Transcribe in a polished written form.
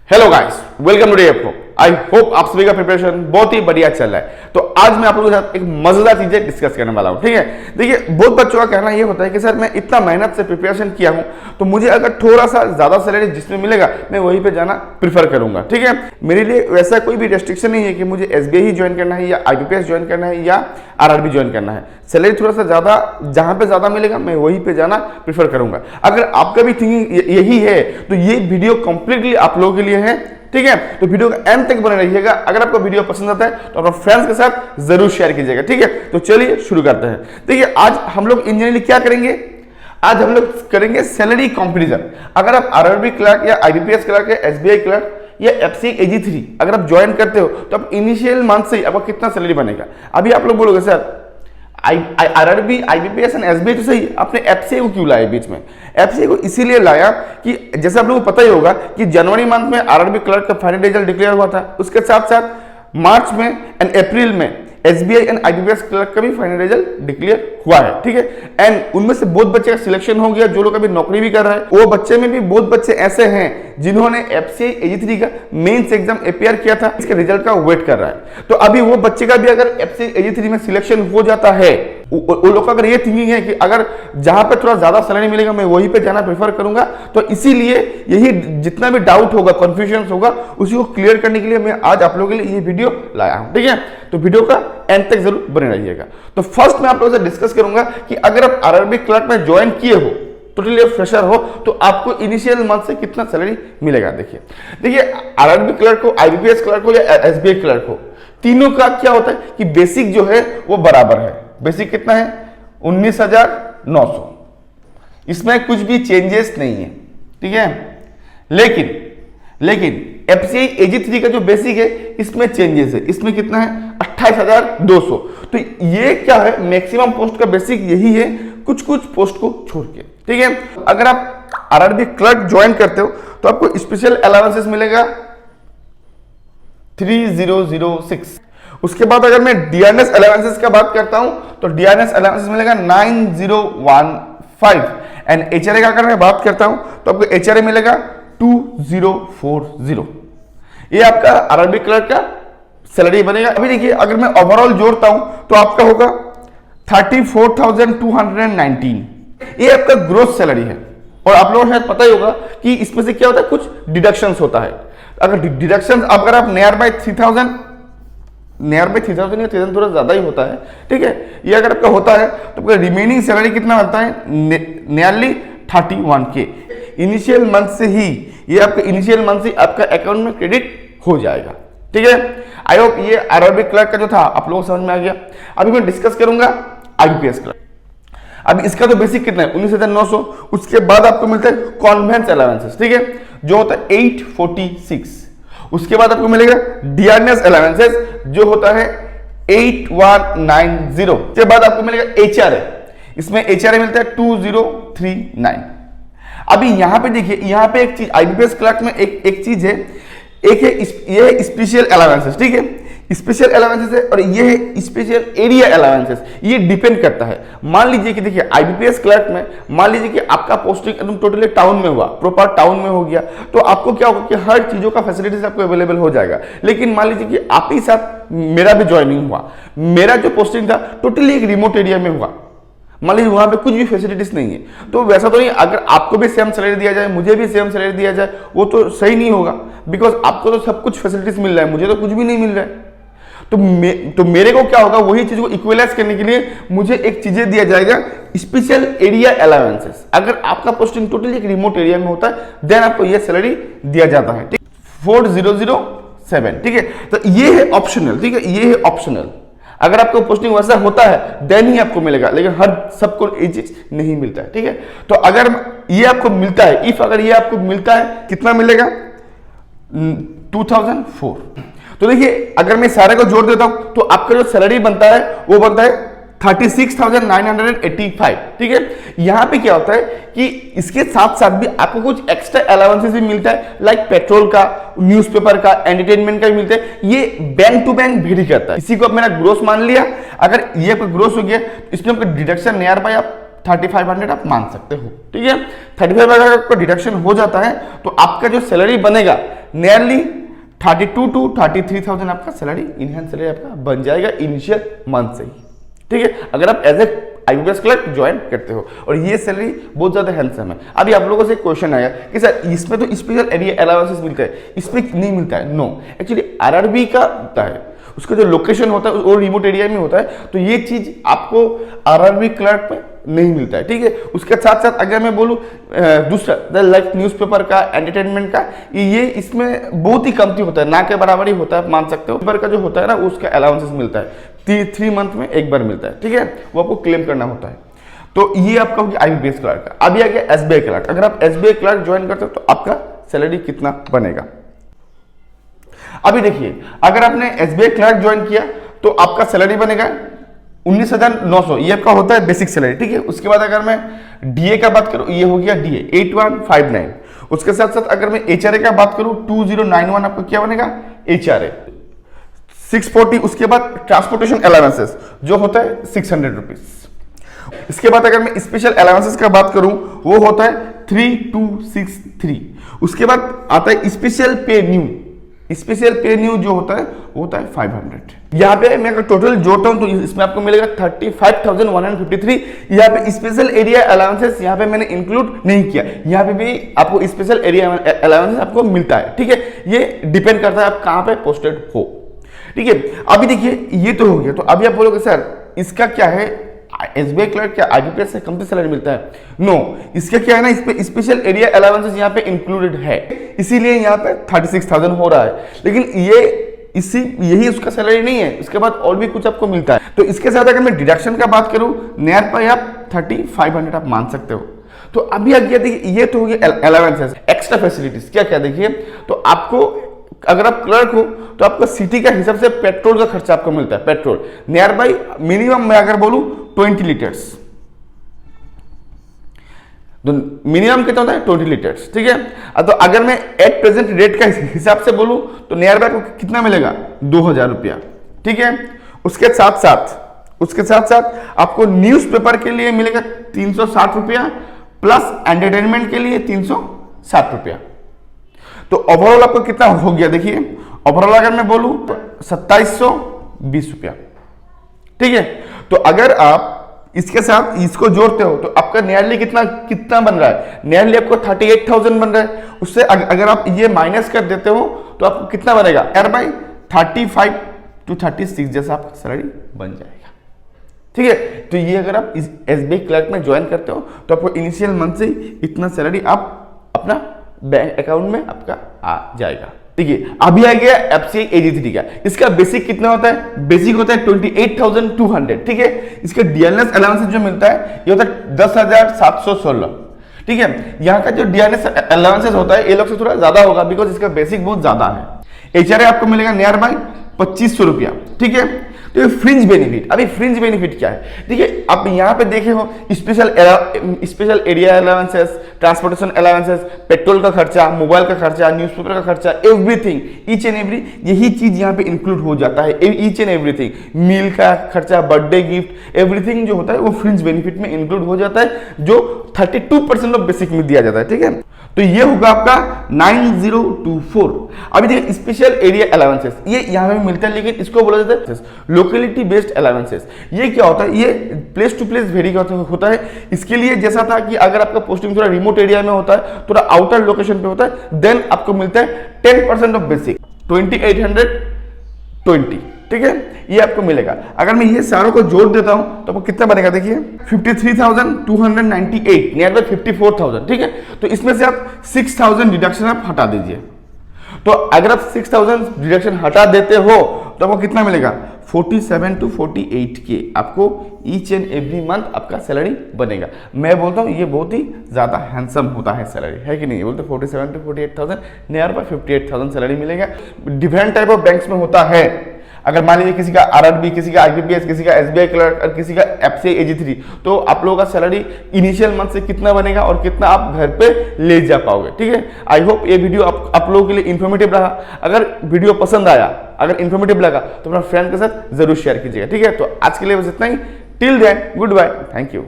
Hello guys, welcome today. I hope आप सभी का प्रिपरेशन बहुत ही बढ़िया चल रहा है। तो आज मैं आप लोगों के साथ एक मजेदार चीजें डिस्कस करने वाला हूं। ठीक है, देखिए बहुत बच्चों का कहना यह होता है कि सर मैं इतना मेहनत से प्रिपरेशन किया हूं तो मुझे अगर थोड़ा सा ज्यादा सैलरी जिसमें मिलेगा मैं वहीं पे जाना प्रीफर करूंगा। ठीक है, मेरे लिए वैसा कोई भी रेस्ट्रिक्शन नहीं है कि मुझे एसबीआई ही ज्वाइन करना है या आईबीपीएस ज्वाइन करना है या आरआरबी ज्वाइन करना है। सैलरी थोड़ा सा ज्यादा जहां पे ज्यादा मिलेगा मैं वहीं पे जाना प्रीफर करूंगा। अगर आपका भी थिंकिंग यही है तो ये वीडियो कंप्लीटली आप लोगों के लिए है। ठीक है, तो वीडियो का एंड तक बने रहिएगा। अगर आपको वीडियो पसंद आता है तो अपने फ्रेंड्स के साथ जरूर शेयर कीजिएगा। ठीक है, तो चलिए शुरू करते हैं। देखिए आज हम लोग इंजीनियरिंग क्या करेंगे, आज हम लोग करेंगे सैलरी कंपैरिजन। अगर आप आरआरबी क्लर्क या आईबीपीएस क्लर्क या एसबीआई क्लर्क या एफसी एजी3 अगर आप ज्वाइन करते हो तो आप इनिशियल मंथ से ही आपका कितना सैलरी बनेगा। अभी आप लोग बोलोगे sir RRB IBPS and SBI तो सही, आपने एफसीए को क्यों लाया बीच में? एफसीए को इसीलिए लाया कि जैसे आप लोगों को पता ही होगा कि जनवरी मंथ में आरआरबी क्लर्क का फाइनल रिजल्ट डिक्लेयर हुआ था, उसके साथ साथ मार्च में एंड अप्रैल में एसबीआई एंड आईबीपीएस क्लर्क का भी फाइनल रिजल्ट डिक्लेयर हुआ है। ठीक है, एंड उनमें से बहुत बच्चे का सिलेक्शन हो गया, जो लोग अभी नौकरी भी कर रहे हैं। वो बच्चे में भी बहुत बच्चे ऐसे हैं जिन्होंने एफसीए एजी3 का मेंस एग्जाम अपीयर किया था, इसके रिजल्ट का वेट कर रहा है। तो अभी वो बच्चे का भी अगर एफसीए एजी3 में सिलेक्शन हो जाता है, वो लोग का अगर ये थिंकिंग है कि अगर जहां पे थोड़ा ज्यादा सैलरी मिलेगा मैं वहीं पे जाना प्रेफर करूंगा, तो इसीलिए यही जितना भी डाउट होगा, कंफ्यूजन होगा, उसी को क्लियर करने के लिए मैं आज आप लोगों के लिए ये वीडियो लाया हूं। ठीक है, तो वीडियो का एंड तक जरूर बने रहिएगा। तो फर्स्ट मैं आप लोगों से डिस्कस करूंगा कि अगर आप आरआरबी क्लर्क में ज्वाइन किए हो, टोटली फ्रेशर हो, तो आपको इनिशियल मंथ से कितना सैलरी मिलेगा। देखिए आरआरबी क्लर्क हो, आईबीपीएस क्लर्क हो या एसबीआई क्लर्क हो, तीनों का क्या होता है कि बेसिक जो है वो बराबर है। बेसिक कितना है? 19,900। इसमें कुछ भी चेंजेस नहीं है। ठीक है, लेकिन एफसीआई एजी3 का जो बेसिक है इसमें चेंजेस है। इसमें कितना है? 28,200। तो ये क्या है, मैक्सिमम पोस्ट का बेसिक यही है, कुछ पोस्ट को छोड़ के। ठीक है, अगर आप आरआरबी क्लर्क ज्वाइन करते हो तो आपको स्पेशल अलाउंसेस मिलेगा 3006। उसके बाद अगर मैं डीआरएस अलाउंसेस का बात करता हूं तो डीआरएस अलाउंसेस मिलेगा 9015 एंड एचआरए का अगर मैं बात करता हूं तो आपको एचआरए मिलेगा 2040। ये आपका आरआरबी क्लर्क का सैलरी बनेगा। अभी देखिए अगर मैं ओवरऑल जोड़ता हूं तो आपका होगा 34,219। ये आपका ग्रोथ सैलरी है। और आप लोगों को शायद पता ही होगा कि इसमें से क्या होता है, कुछ डिडक्शंस होता है। अगर डिडक्शंस अगर आप नियर बाय 3,000 या 3,000 थोड़ा ज्यादा ही होता है। ठीक है, ये अगर आपका होता है तो आपका रिमेनिंग सैलरी कितना बनता है? Nearly 31K। इनिशियल मंथ से ही ये आपका इनिशियल मंथ से आपका अकाउंट में क्रेडिट हो जाएगा। ठीक है, आई होप ये आरआरबी क्लर्क का जो था आप लोगों को समझ में आ गया। अभी मैं डिस्कस करूंगा आईबीपीएस क्लर्क। अब इसका तो बेसिक कितना है? 19,900। उसके बाद आपको मिलता है कॉन्वेंस अलाउंसेस। ठीक है, जो होता है 846। उसके बाद आपको मिलेगा डीआरएस अलाउंसेस जो होता है 8190। उसके बाद आपको मिलेगा एचआरए, इसमें एचआरए मिलता है 2039। अभी यहां पे देखिए, यहां पे एक चीज आईबीपीएस क्लर्क में एक चीज है, एक है ये स्पेशल अलाउंसेस। ठीक है, स्पेशल अलाउंसेस है और ये है स्पेशल एरिया अलाउंसेस। ये डिपेंड करता है। मान लीजिए कि देखिए आईबीपीएस क्लर्क में मान लीजिए कि आपका पोस्टिंग एकदम टोटली टाउन में हुआ, प्रॉपर टाउन में हो गया, तो आपको क्या होगा कि हर चीजों का फैसिलिटीज आपको अवेलेबल हो जाएगा। लेकिन मान लीजिए कि आप ही साथ मेरा भी ज्वाइनिंग हुआ, मेरा जो पोस्टिंग था टोटली एक रिमोट एरिया में हुआ, मान लीजिए वहां पे कुछ भी फैसिलिटीज नहीं है, तो वैसा तो नहीं अगर आपको भी सेम सैलरी दिया जाए, मुझे भी सेम सैलरी दिया जाए, वो तो सही नहीं होगा। बिकॉज आपको तो सब कुछ फैसिलिटीज मिल रहा है, मुझे तो कुछ भी नहीं मिल रहा है। तो मेरे को क्या होगा, वही चीज को इक्वलाइज करने के लिए मुझे एक चीजें दिया जाएगा, स्पेशल एरिया अलाउंसेस। अगर आपका पोस्टिंग टोटली एक रिमोट एरिया में होता है देन आपको यह सैलरी दिया जाता है। 4007। ठीक है, तो ये है ऑप्शनल। ठीक है, ये है ऑप्शनल। अगर आपको पोस्टिंग वैसा होता है देन ही आपको मिलेगा, लेकिन हर सबको ये चीज नहीं मिलता है। ठीक है, तो अगर ये आपको मिलता है, इफ अगर ये आपको मिलता है, कितना मिलेगा? 2004। तो देखिए अगर मैं सारे को जोड़ देता हूं तो आपका जो सैलरी बनता है वो बनता है 36,985। ठीक है, यहां पे क्या होता है कि इसके साथ साथ भी आपको कुछ एक्स्ट्रा अलाउंसेस भी मिलता है, लाइक पेट्रोल का, न्यूज़पेपर का, एंटरटेनमेंट का भी मिलता है। ये बैंक टू बैंक वेरी करता है। इसी को मेरा ग्रोस मान लिया, अगर ये आपका ग्रोस हो गया इसमें आपका डिडक्शन नियर बाय आप 3500 आप मान सकते हो। ठीक है, 35 अगर आपका डिडक्शन हो जाता है तो आपका जो सैलरी बनेगा नियरली 32 to 33,000 आपका सैलरी, इनहैंस सैलरी आपका बन जाएगा इनिशियल मंथ से ही, ठीक है, अगर आप as a IBPS clerk join करते हो। और ये सैलरी बहुत ज्यादा हैंडसम है। अभी आप लोगों से एक क्वेश्चन आया कि सर इसमें तो स्पेशल एरिया अलाउंसेस मिलता है, इसमें नहीं मिलता है। नो, एक्चुअली आरआरबी का होता है, उसका जो लोकेशन होता है वो रिमोट एरिया में होता है, तो ये चीज आपको आरआरबी क्लर्क में नहीं मिलता है, ठीक है। उसके साथ साथ अगर मैं बोलूं दूसरा लाइक न्यूज़पेपर का, एंटरटेनमेंट का, ये इसमें बहुत ही कमती होता है, ना के बराबर ही होता है, आप मान सकते हो। पेपर का जो होता है ना, उसका अलाउंसेस मिलता है 3 मंथ में एक बार मिलता है, ठीक है, वो आपको क्लेम करना होता है। तो ये आपका हो गया आईबीपीएस क्लर्क का। अभी आ गया एसबीआई क्लर्क। अगर आप एसबीआई क्लर्क ज्वाइन करते हो तो आपका सैलरी कितना बनेगा। अभी देखिए, अगर आपने एसबीआई क्लर्क ज्वाइन किया तो आपका सैलरी बनेगा 19,900, ये आपका होता है बेसिक सैलरी, ठीक है। उसके बाद अगर मैं डीए का बात करूं, ये हो गया डीए 8159। उसके साथ साथ अगर मैं एचआरए का बात करूं 2091, आपको क्या बनेगा एचआरए 640। उसके बाद ट्रांसपोर्टेशन अलाउंसेस जो होता है 600 रुपीज। इसके बाद अगर मैं स्पेशल अलाउंसेस का बात करूं, वो होता है 3263। उसके बाद आता है स्पेशल पे न्यू। स्पेशल पे न्यू जो होता है वो होता है 500। यहाँ पे मैं अगर टोटल जोड़ता हूं तो इसमें आपको मिलेगा 35,153। यहाँ पे स्पेशल एरिया अलाउंसेस यहाँ पे मैंने इंक्लूड नहीं किया, यहाँ पे भी आपको स्पेशल एरिया अलाउंसेस आपको मिलता है, ठीक है। ये डिपेंड करता है आप कहाँ पे पोस्टेड हो, ठीक है। अभी देखिए ये तो हो गया। तो अभी आप बोलोगे सर इसका क्या है, एसबीआई क्लर्क क्या आईबीपीएस से कम से सैलरी मिलता है? नो, इसका क्या है ना, इस पे स्पेशल एरिया अलाउंसेस यहाँ पे इंक्लूडेड है, इसीलिए यहाँ पे 36,000 हो रहा है। लेकिन यही उसका सैलरी नहीं है, उसके बाद और भी कुछ आपको मिलता है। तो इसके साथ अगर मैं डिडक्शन का बात करूं, नियर बाय आप 3500 आप मान सकते हो। तो अभी आगे देखिए, ये तो हो गया अलाउंसेस। एक्स्ट्रा फैसिलिटीज क्या क्या देखिए, तो आपको अगर आप क्लर्क हो तो आपका सिटी का हिसाब से पेट्रोल का खर्चा आपको मिलता है। पेट्रोल नियर बाई मिनिमम मैं अगर बोलूं 20 लीटर्स, तो मिनिमम कितना होता है 20 लीटर्स, ठीक है। तो अगर मैं एट प्रेजेंट रेट का हिसाब से बोलूं तो नियर बाई आपको कितना मिलेगा 2000 रुपया, ठीक है। उसके साथ साथ आपको न्यूज़पेपर के लिए मिलेगा 360 रुपया, प्लस एंटरटेनमेंट के लिए 360 रुपया। तो ओवरऑल आपको कितना हो गया, देखिए ओवरऑल अगर मैं बोलूं तो 2720 रुपया, ठीक है। तो अगर आप इसके साथ इसको जोड़ते हो तो आपका नियरली कितना बन रहा है, नियरली आपको 38,000 बन रहा है। उससे अगर आप ये माइनस कर देते हो तो आपको कितना बनेगा, नियर बाई 35 to 36 जैसा आपका सैलरी बन जाएगा, ठीक है। तो ये अगर आप इस एसबीआई क्लर्क में ज्वाइन करते हो तो आपको इनिशियल मंथ से इतना सैलरी आप अपना बैंक अकाउंट में आपका आ जाएगा, ठीक है। अभी आ गया एफसीआई AG3 का। इसका बेसिक कितना होता है, बेसिक होता है 28,200, ठीक है। इसका डीएनएस अलाउंसेस जो मिलता है ये होता है 10,716, ठीक है। यहाँ का जो डीएनएस अलाउंसेस होता है ये लोग से थोड़ा ज्यादा होगा, बिकॉज इसका बेसिक बहुत ज्यादा है। एचआरए आपको मिलेगा नियर बाय 2500 रुपया, ठीक है। तो ये फ्रिंज बेनिफिट, अभी फ्रिंज बेनिफिट क्या है, देखिए आप यहाँ पे देखे हो special area allowances, transportation allowances, petrol का खर्चा, मोबाइल का खर्चा, न्यूज़पेपर का खर्चा, एवरीथिंग, ईच एंड एवरी यही चीज यहाँ पे इंक्लूड हो जाता है। ईच एंड एवरीथिंग, मील का खर्चा, बर्थडे गिफ्ट, एवरीथिंग जो होता है वो फ्रिंज बेनिफिट में इंक्लूड हो जाता है, जो 32% ऑफ बेसिक में दिया जाता है, ठीक है। तो ये होगा आपका 9024। अभी देखिए स्पेशल एरिया अलाउंसेस ये यहाँ पे मिलता है, लेकिन इसको बोला जाता है लोकेलिटी बेस्ड अलाउंसेस। ये क्या होता है, ये प्लेस टू प्लेस वेरी होता है। इसके लिए जैसा था कि अगर आपका पोस्टिंग थोड़ा रिमोट एरिया में होता है, थोड़ा आउटर लोकेशन पे होता है, देन आपको मिलता है 10% ऑफ बेसिक 2820, ठीक है। ये आपको मिलेगा। अगर मैं ये सारों को जोड़ देता हूं तो आपको कितना बनेगा, देखिए 53,298 नियर बाय 54,000, ठीक है। तो इसमें से आप 6,000 डिडक्शन आप हटा दीजिए। तो अगर आप 6,000 डिडक्शन हटा देते हो तो आपको कितना मिलेगा 47 to 48 के आपको ईच एंड एवरी मंथ आपका सैलरी बनेगा। मैं बोलता हूँ ये बहुत ही ज्यादा हैंडसम होता है सैलरी, है कि नहीं। बोलते 47 to 48,000 नियर बाय 58,000 सैलरी मिलेगा। डिफरेंट टाइप ऑफ बैंक्स में होता है। अगर मान लीजिए किसी का आरआरबी, किसी का आईबीपीएस, किसी का एसबीआई क्लर्क और किसी का एफसीआई AG3, तो आप लोगों का सैलरी इनिशियल मंथ से कितना बनेगा और कितना आप घर पे ले जा पाओगे, ठीक है। आई होप ये वीडियो आप लोगों के लिए इन्फॉर्मेटिव रहा। अगर वीडियो पसंद आया, अगर इन्फॉर्मेटिव लगा तो अपना फ्रेंड के साथ जरूर शेयर कीजिएगा, ठीक है। तो आज के लिए बस इतना ही। Till then goodbye, thank you.